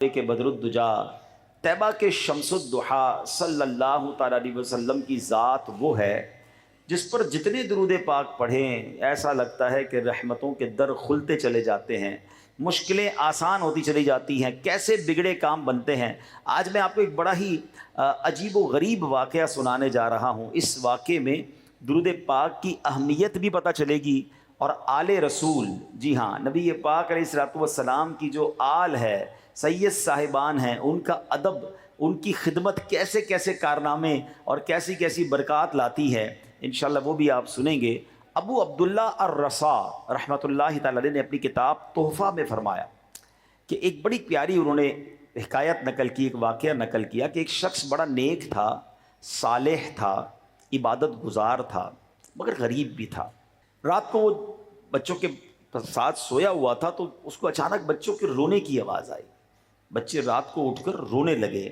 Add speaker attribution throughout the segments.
Speaker 1: کہ بدرالدجا طیبہ کے شمس الضحیٰ صلی اللہ تعالیٰ علیہ وسلم کی ذات وہ ہے جس پر جتنے درود پاک پڑھیں ایسا لگتا ہے کہ رحمتوں کے در کھلتے چلے جاتے ہیں، مشکلیں آسان ہوتی چلی جاتی ہیں، کیسے بگڑے کام بنتے ہیں۔ آج میں آپ کو ایک بڑا ہی عجیب و غریب واقعہ سنانے جا رہا ہوں۔ اس واقعے میں درود پاک کی اہمیت بھی پتہ چلے گی اور آل رسول، جی ہاں، نبی پاک علیہ الصلوۃ والسلام کی جو آل ہے، سید صاحبان ہیں، ان کا ادب، ان کی خدمت کیسے کیسے کارنامے اور کیسی کیسی برکات لاتی ہے، انشاءاللہ وہ بھی آپ سنیں گے۔ ابو عبداللہ الرسا رحمۃ اللہ تعالی علیہ نے اپنی کتاب تحفہ میں فرمایا کہ ایک بڑی پیاری انہوں نے حکایت نقل کی، ایک واقعہ نقل کیا کہ ایک شخص بڑا نیک تھا، صالح تھا، عبادت گزار تھا، مگر غریب بھی تھا۔ رات کو وہ بچوں کے ساتھ سویا ہوا تھا تو اس کو اچانک بچوں کے رونے کی آواز آئی۔ بچے رات کو اٹھ کر رونے لگے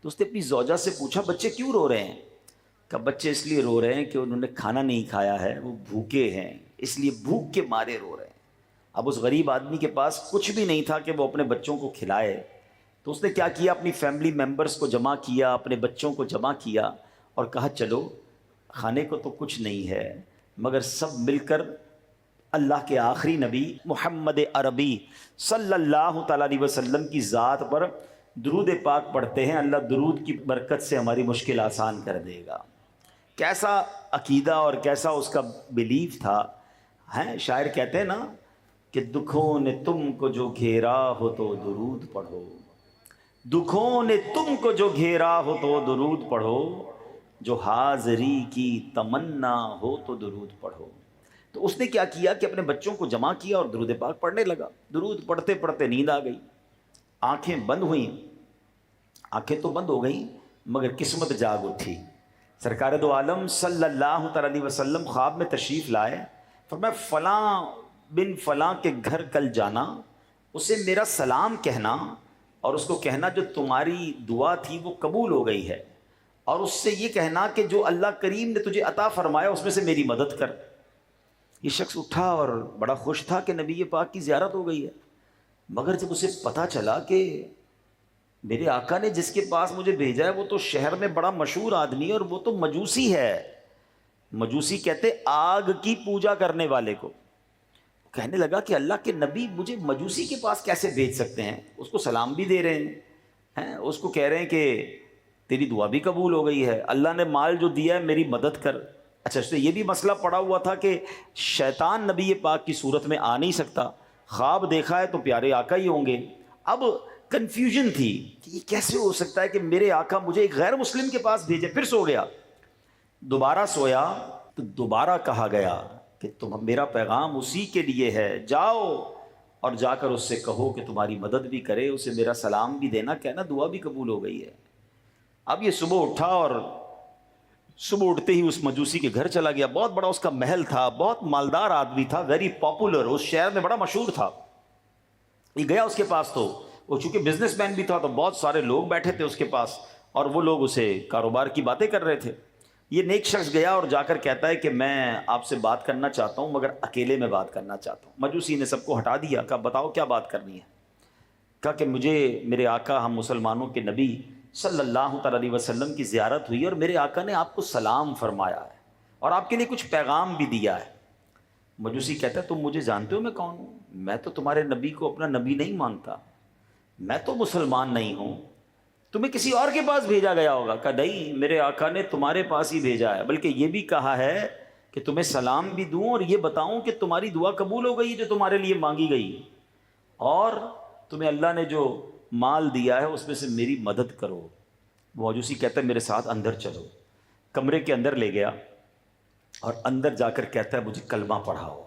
Speaker 1: تو اس نے اپنی زوجہ سے پوچھا بچے کیوں رو رہے ہیں؟ کہ بچے اس لیے رو رہے ہیں کہ انہوں نے کھانا نہیں کھایا ہے، وہ بھوکے ہیں، اس لیے بھوک کے مارے رو رہے ہیں۔ اب اس غریب آدمی کے پاس کچھ بھی نہیں تھا کہ وہ اپنے بچوں کو کھلائے، تو اس نے کیا کیا، اپنی فیملی ممبرز کو جمع کیا، اپنے بچوں کو جمع کیا اور کہا چلو کھانے کو تو کچھ نہیں ہے مگر سب مل کر اللہ کے آخری نبی محمد عربی صلی اللہ تعالیٰ علیہ وسلم کی ذات پر درود پاک پڑھتے ہیں، اللہ درود کی برکت سے ہماری مشکل آسان کر دے گا۔ کیسا عقیدہ اور کیسا اس کا بیلیف تھا، ہیں شاعر کہتے ہیں نا کہ دکھوں نے تم کو جو گھیرا ہو تو درود پڑھو، دکھوں نے تم کو جو گھیرا ہو تو درود پڑھو، جو حاضری کی تمنا ہو تو درود پڑھو۔ تو اس نے کیا کیا کہ اپنے بچوں کو جمع کیا اور درود پاک پڑھنے لگا۔ درود پڑھتے پڑھتے نیند آ گئی، آنکھیں بند ہوئیں، آنکھیں تو بند ہو گئیں مگر قسمت جاگ اٹھی۔ سرکار دو عالم صلی اللہ تعالیٰ علیہ وسلم خواب میں تشریف لائے، فرمایا فلاں بن فلاں کے گھر کل جانا، اسے میرا سلام کہنا اور اس کو کہنا جو تمہاری دعا تھی وہ قبول ہو گئی ہے، اور اس سے یہ کہنا کہ جو اللہ کریم نے تجھے عطا فرمایا اس میں سے میری مدد کر۔ یہ شخص اٹھا اور بڑا خوش تھا کہ نبی پاک کی زیارت ہو گئی ہے، مگر جب اسے پتہ چلا کہ میرے آقا نے جس کے پاس مجھے بھیجا ہے وہ تو شہر میں بڑا مشہور آدمی ہے اور وہ تو مجوسی ہے، مجوسی کہتے آگ کی پوجا کرنے والے کو۔ کہنے لگا کہ اللہ کے نبی مجھے مجوسی کے پاس کیسے بھیج سکتے ہیں؟ اس کو سلام بھی دے رہے ہیں، اس کو کہہ رہے ہیں کہ تیری دعا بھی قبول ہو گئی ہے، اللہ نے مال جو دیا ہے میری مدد کر۔ اچھا اس سے یہ بھی مسئلہ پڑا ہوا تھا کہ شیطان نبی پاک کی صورت میں آ نہیں سکتا، خواب دیکھا ہے تو پیارے آقا ہی ہوں گے۔ اب کنفیوژن تھی کہ یہ کیسے ہو سکتا ہے کہ میرے آقا مجھے ایک غیر مسلم کے پاس بھیجے۔ پھر سو گیا، دوبارہ سویا تو دوبارہ کہا گیا کہ تم میرا پیغام اسی کے لیے ہے، جاؤ اور جا کر اس سے کہو کہ تمہاری مدد بھی کرے، اسے میرا سلام بھی دینا، کہنا دعا بھی قبول ہو گئی ہے۔ اب یہ صبح اٹھا اور صبح اٹھتے ہی اس مجوسی کے گھر چلا گیا۔ بہت بڑا اس کا محل تھا، بہت مالدار آدمی تھا، ویری پاپولر، اس شہر میں بڑا مشہور تھا۔ یہ گیا اس کے پاس تو وہ چونکہ بزنس مین بھی تھا تو بہت سارے لوگ بیٹھے تھے اس کے پاس اور وہ لوگ اسے کاروبار کی باتیں کر رہے تھے۔ یہ نیک شخص گیا اور جا کر کہتا ہے کہ میں آپ سے بات کرنا چاہتا ہوں مگر اکیلے میں بات کرنا چاہتا ہوں۔ مجوسی نے سب کو ہٹا دیا، کہا بتاؤ کیا بات کرنی ہے؟ کہا کہ مجھے میرے آقا ہم مسلمانوں کے نبی صلی اللہ تعالیٰ علیہ وسلم کی زیارت ہوئی اور میرے آقا نے آپ کو سلام فرمایا ہے اور آپ کے لیے کچھ پیغام بھی دیا ہے۔ مجوسی کہتا ہے تم مجھے جانتے ہو میں کون ہوں؟ میں تو تمہارے نبی کو اپنا نبی نہیں مانتا، میں تو مسلمان نہیں ہوں، تمہیں کسی اور کے پاس بھیجا گیا ہوگا۔ کہا نہیں، میرے آقا نے تمہارے پاس ہی بھیجا ہے، بلکہ یہ بھی کہا ہے کہ تمہیں سلام بھی دوں اور یہ بتاؤں کہ تمہاری دعا قبول ہو گئی جو تمہارے لیے مانگی گئی، اور تمہیں اللہ نے جو مال دیا ہے اس میں سے میری مدد کرو۔ وہ مجوسی کہتا ہے میرے ساتھ اندر چلو۔ کمرے کے اندر لے گیا اور اندر جا کر کہتا ہے مجھے کلمہ پڑھاؤ،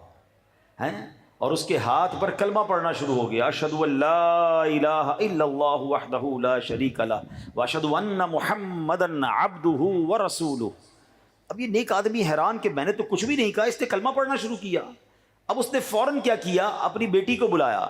Speaker 1: ہیں، اور اس کے ہاتھ پر کلمہ پڑھنا شروع ہو گیا، اشہد ان لا الہ الا اللہ وحدہ لا شریک لہ واشہد ان محمدا عبدہ ورسولہ۔ اب یہ نیک آدمی حیران کہ میں نے تو کچھ بھی نہیں کہا، اس نے کلمہ پڑھنا شروع کیا۔ اب اس نے فوراً کیا کیا، اپنی بیٹی کو بلایا،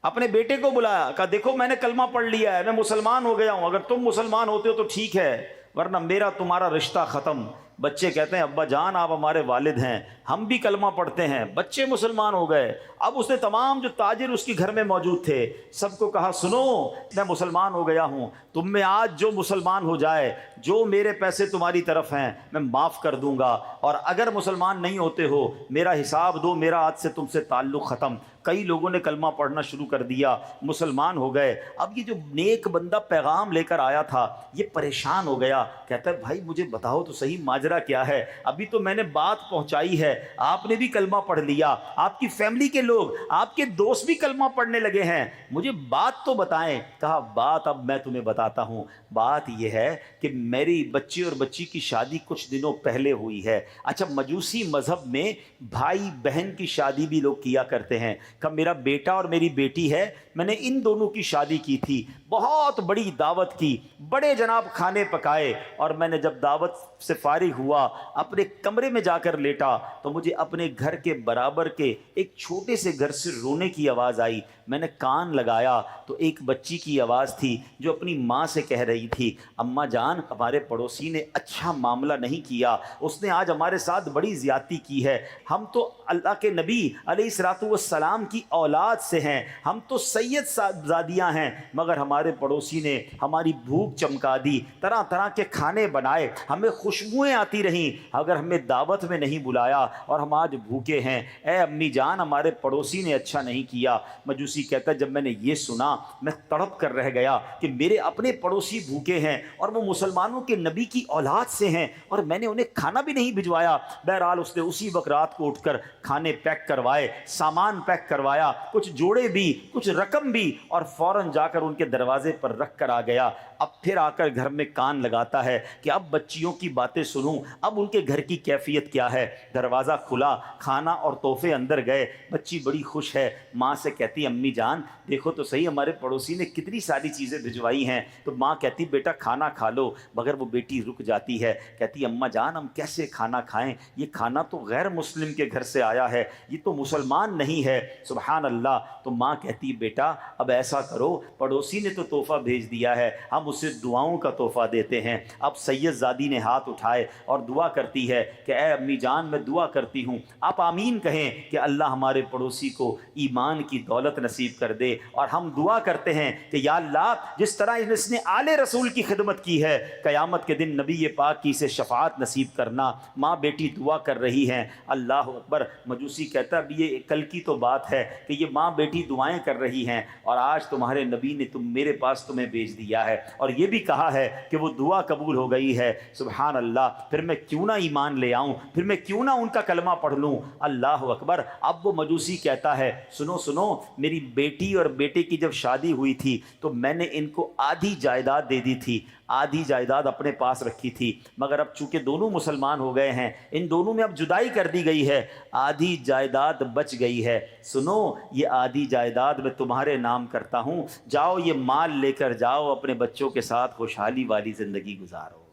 Speaker 1: اپنے بیٹے کو بلایا، کہا دیکھو میں نے کلمہ پڑھ لیا ہے، میں مسلمان ہو گیا ہوں، اگر تم مسلمان ہوتے ہو تو ٹھیک ہے ورنہ میرا تمہارا رشتہ ختم۔ بچے کہتے ہیں ابا جان آپ ہمارے والد ہیں، ہم بھی کلمہ پڑھتے ہیں، بچے مسلمان ہو گئے۔ اب اس نے تمام جو تاجر اس کے گھر میں موجود تھے سب کو کہا سنو میں مسلمان ہو گیا ہوں، تم میں آج جو مسلمان ہو جائے، جو میرے پیسے تمہاری طرف ہیں میں معاف کر دوں گا، اور اگر مسلمان نہیں ہوتے ہو میرا حساب دو، میرا آج سے تم سے تعلق ختم۔ کئی لوگوں نے کلمہ پڑھنا شروع کر دیا، مسلمان ہو گئے۔ اب یہ جو نیک بندہ پیغام لے کر آیا تھا یہ پریشان ہو گیا، کہتا ہے بھائی مجھے بتاؤ تو صحیح ماجرا کیا ہے، ابھی تو میں نے بات پہنچائی ہے، آپ نے بھی کلمہ پڑھ لیا، آپ کی فیملی کے لوگ، آپ کے دوست بھی کلمہ پڑھنے لگے ہیں، مجھے بات تو بتائیں۔ کہا بات اب میں تمہیں بتاتا ہوں، بات یہ ہے کہ میری بچے اور بچی کی شادی کچھ دنوں پہلے ہوئی ہے۔ اچھا مجوسی مذہب میں بھائی بہن کی شادی بھی لوگ کیا کرتے ہیں، کہ میرا بیٹا اور میری بیٹی ہے، میں نے ان دونوں کی شادی کی تھی، بہت بڑی دعوت کی، بڑے جناب کھانے پکائے، اور میں نے جب دعوت سے فارغ ہوا اپنے کمرے میں جا کر لیٹا تو مجھے اپنے گھر کے برابر کے ایک چھوٹے سے گھر سے رونے کی آواز آئی۔ میں نے کان لگایا تو ایک بچی کی آواز تھی جو اپنی ماں سے کہہ رہی تھی اماں جان ہمارے پڑوسی نے اچھا معاملہ نہیں کیا، اس نے آج ہمارے ساتھ بڑی زیادتی کی ہے، ہم تو اللہ کے نبی علیہ الصلوۃ والسلام کی اولاد سے ہیں، ہم تو سید صاحبزادیاں ہیں، مگر ہمارے پڑوسی نے ہماری بھوک چمکا دی، طرح طرح کے کھانے بنائے، ہمیں خوشبوئیں آتی رہیں، اگر ہمیں دعوت میں نہیں بلایا اور ہم آج بھوکے ہیں، اے امی جان ہمارے پڑوسی نے اچھا نہیں کیا۔ مجوسی کہتا ہے جب میں نے یہ سنا میں تڑپ کر رہ گیا کہ میرے اپنے پڑوسی بھوکے ہیں اور وہ مسلمانوں کے نبی کی اولاد سے ہیں اور میں نے انہیں کھانا بھی نہیں بھجوایا۔ بہرحال اس نے اسی وقت رات کو اٹھ کر کھانے پیک کروائے، سامان پیک کروایا، کچھ جوڑے بھی کچھ رقم بھی، اور فوراً جا کر ان کے دروازے پر رکھ کر آ گیا۔ اب پھر آ کر گھر میں کان لگاتا ہے کہ اب بچیوں کی باتیں سنوں، اب ان کے گھر کی کیفیت کیا ہے۔ دروازہ کھلا، کھانا اور تحفے اندر گئے، بچی بڑی خوش ہے، ماں سے کہتی امی جان دیکھو تو صحیح ہمارے پڑوسی نے کتنی ساری چیزیں بھجوائی ہیں، تو ماں کہتی بیٹا کھانا کھا لو، مگر وہ بیٹی رک جاتی ہے، کہتی اماں جان ہم کیسے کھانا کھائیں، یہ کھانا تو غیر مسلم کے گھر سے آیا ہے، یہ تو مسلمان نہیں ہے۔ سبحان اللہ۔ تو ماں کہتی بیٹا اب ایسا کرو، پڑوسی نے تو تحفہ بھیج دیا ہے، ہم اسے دعاؤں کا تحفہ دیتے ہیں۔ اب سید زادی نے ہاتھ اٹھائے اور دعا کرتی ہے کہ اے امی جان میں دعا کرتی ہوں آپ آمین کہیں کہ اللہ ہمارے پڑوسی کو ایمان کی دولت نصیب کر دے، اور ہم دعا کرتے ہیں کہ یا اللہ جس طرح اس نے آل رسول کی خدمت کی ہے قیامت کے دن نبی پاک کی اسے شفاعت نصیب کرنا۔ ماں بیٹی دعا کر رہی ہیں، اللہ اکبر۔ مجوسی کہتا اب یہ کل کی تو بات ہے کہ یہ ماں بیٹی دعائیں کر رہی ہیں اور آج تمہارے نبی نے میرے پاس تمہیں بھیج دیا ہے اور یہ بھی کہا ہے کہ وہ دعا قبول ہو گئی ہے۔ سبحان اللہ، پھر میں کیوں نہ ایمان لے آؤں، پھر میں کیوں نہ ان کا کلمہ پڑھ لوں۔ اللہ اکبر۔ اب وہ مجوسی کہتا ہے سنو سنو، میری بیٹی اور بیٹے کی جب شادی ہوئی تھی تو میں نے ان کو آدھی جائیداد دے دی تھی، آدھی جائیداد اپنے پاس رکھی تھی، مگر اب چونکہ دونوں مسلمان ہو گئے ہیں ان دونوں میں اب جدائی کر دی گئی ہے، آدھی جائیداد بچ گئی ہے، سنو یہ آدھی جائیداد میں تمہارے نام کرتا ہوں، جاؤ یہ مال لے کر جاؤ اپنے بچوں کے ساتھ خوشحالی والی زندگی گزارو۔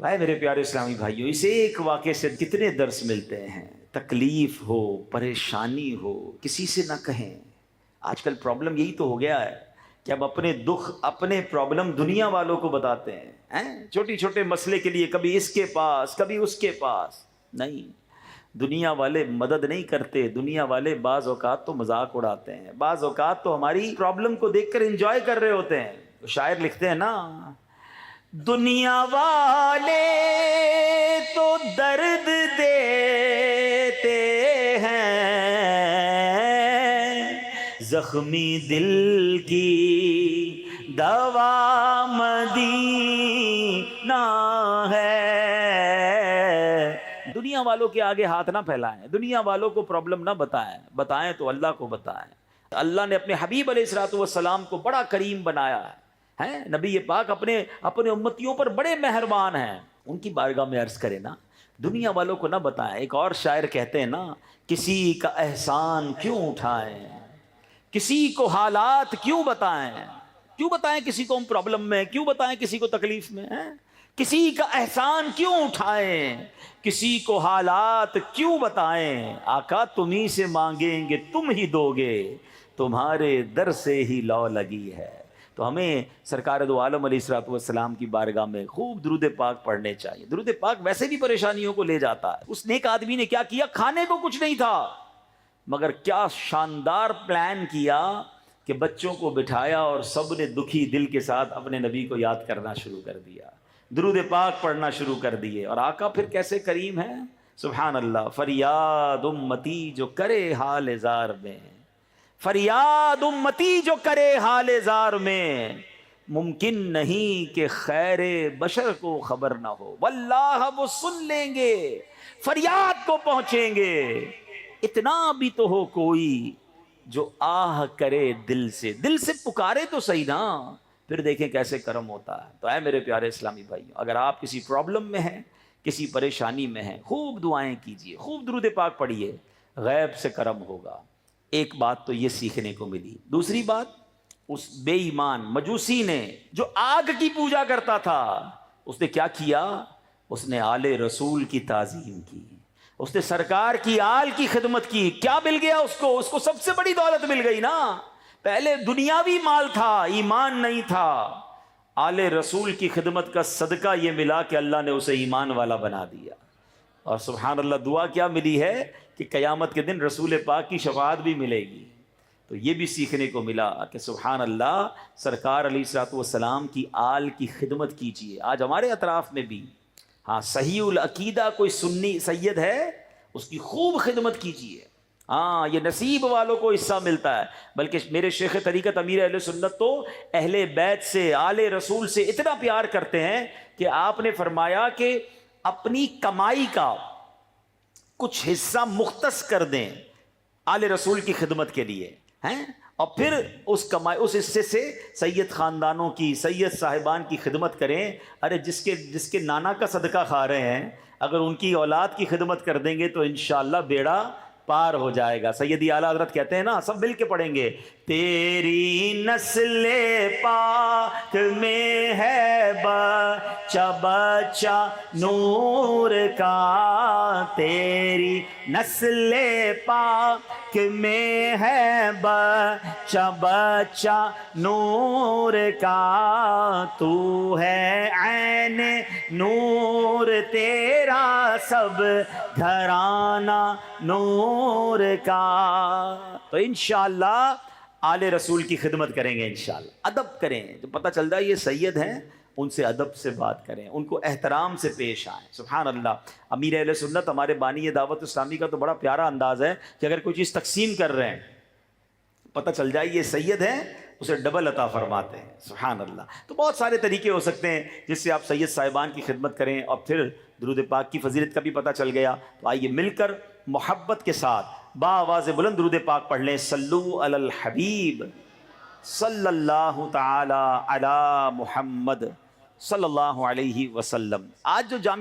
Speaker 1: بھائی میرے پیارے اسلامی بھائیوں، اس ایک واقعے سے کتنے درس ملتے ہیں۔ تکلیف ہو، پریشانی ہو، کسی سے نہ کہیں۔ آج کل پرابلم یہی تو ہو گیا ہے کہ اب اپنے دکھ اپنے پرابلم دنیا والوں کو بتاتے ہیں، چھوٹی چھوٹے مسئلے کے لیے کبھی اس کے پاس کبھی اس کے پاس۔ نہیں، دنیا والے مدد نہیں کرتے، دنیا والے بعض اوقات تو مذاق اڑاتے ہیں، بعض اوقات تو ہماری پرابلم کو دیکھ کر انجوائے کر رہے ہوتے ہیں۔ شاعر لکھتے ہیں نا، دنیا والے تو درد دیتے ہیں، زخمی دل کی دوا مدینہ ہے۔ دنیا والوں کے آگے ہاتھ نہ پھیلائیں، دنیا والوں کو پرابلم نہ بتائیں، بتائیں تو اللہ کو بتائیں۔ اللہ نے اپنے حبیب علیہ الصلوۃ والسلام کو بڑا کریم بنایا ہے، نبی پاک اپنے امتیوں پر بڑے مہربان ہیں، ان کی بارگاہ میں عرض کرے نا، دنیا والوں کو نہ بتائیں۔ ایک اور شاعر کہتے ہیں نا، کسی کا احسان کیوں اٹھائیں، کسی کو حالات کیوں بتائیں، کیوں بتائیں کسی کو ہم پرابلم میں، کیوں بتائیں کسی کو تکلیف میں، کسی کا احسان کیوں اٹھائیں، کسی کو حالات کیوں بتائیں، آقا تمہیں سے مانگیں گے تم ہی دو گے، تمہارے در سے ہی لو لگی ہے۔ تو ہمیں سرکار دو عالم علیہ الصلوۃ والسلام کی بارگاہ میں خوب درود پاک پڑھنے چاہیے۔ درود پاک ویسے بھی پریشانیوں کو لے جاتا ہے۔ اس نیک آدمی نے کیا کیا؟ کھانے کو کچھ نہیں تھا، مگر کیا شاندار پلان کیا کہ بچوں کو بٹھایا اور سب نے دکھی دل کے ساتھ اپنے نبی کو یاد کرنا شروع کر دیا، درود پاک پڑھنا شروع کر دیے۔ اور آقا پھر کیسے کریم ہے، سبحان اللہ۔ فریاد امتی جو کرے حال زار میں، فریاد امتی جو کرے حال زار میں، ممکن نہیں کہ خیر بشر کو خبر نہ ہو، واللہ وہ سن لیں گے، فریاد کو پہنچیں گے۔ اتنا بھی تو ہو کوئی جو آہ کرے دل سے، دل سے پکارے تو صحیح نا، پھر دیکھیں کیسے کرم ہوتا ہے۔ تو اے میرے پیارے اسلامی بھائیوں، اگر آپ کسی پرابلم میں ہیں، کسی پریشانی میں ہیں، خوب دعائیں کیجئے، خوب درود پاک پڑھیے، غیب سے کرم ہوگا۔ ایک بات تو یہ سیکھنے کو ملی۔ دوسری بات، اس بے ایمان مجوسی نے جو آگ کی پوجا کرتا تھا، اس نے کیا کیا؟ اس نے آل رسول کی تعظیم کی، اس نے سرکار کی آل کی خدمت کی۔ کیا مل گیا اس کو؟ اس کو سب سے بڑی دولت مل گئی نا۔ پہلے دنیاوی مال تھا، ایمان نہیں تھا۔ آل رسول کی خدمت کا صدقہ یہ ملا کہ اللہ نے اسے ایمان والا بنا دیا۔ اور سبحان اللہ، دعا کیا ملی ہے کہ قیامت کے دن رسول پاک کی شفاعت بھی ملے گی۔ تو یہ بھی سیکھنے کو ملا کہ سبحان اللہ، سرکار علیہ الصلوۃ والسلام کی آل کی خدمت کیجیے۔ آج ہمارے اطراف میں بھی ہاں صحیح العقیدہ کوئی سنی سید ہے، اس کی خوب خدمت کیجیے۔ ہاں، یہ نصیب والوں کو حصہ ملتا ہے۔ بلکہ میرے شیخ طریقت امیر اہل سنت تو اہل بیت سے، آل رسول سے اتنا پیار کرتے ہیں کہ آپ نے فرمایا کہ اپنی کمائی کا کچھ حصہ مختص کر دیں آل رسول کی خدمت کے لیے ہیں، اور پھر اس کمائی، اس حصے سے سید خاندانوں کی، سید صاحبان کی خدمت کریں۔ ارے جس کے نانا کا صدقہ کھا رہے ہیں، اگر ان کی اولاد کی خدمت کر دیں گے تو انشاءاللہ بیڑا پار ہو جائے گا۔ سیدی اعلیٰ حضرت کہتے ہیں نا، سب مل کے پڑھیں گے، تیری نسل پاک میں ہے بچہ بچہ نور کا، تیری نسل پاک میں ہے بچہ بچہ نور کا، تو ہے عین نور تیرا سب گھرانہ نور کا۔ تو انشاءاللہ آل رسول کی خدمت کریں گے، انشاءاللہ ادب کریں، جو پتہ چل جائے یہ سید ہیں، ان سے ادب سے بات کریں، ان کو احترام سے پیش آئیں۔ سبحان اللہ، امیر اہل سنت ہمارے بانی دعوت اسلامی کا تو بڑا پیارا انداز ہے کہ اگر کوئی چیز تقسیم کر رہے ہیں، پتہ چل جائے یہ سید ہیں، اسے ڈبل عطا فرماتے ہیں۔ سبحان اللہ۔ تو بہت سارے طریقے ہو سکتے ہیں جس سے آپ سید صاحبان کی خدمت کریں، اور پھر درود پاک کی فضیلت کا بھی پتہ چل گیا۔ تو آئیے مل کر محبت کے ساتھ بآواز بلند درود پاک پڑھ لیں۔ صلو علی الحبیب صلی اللہ تعالی علی محمد صلی اللہ علیہ وسلم۔ آج جو جامع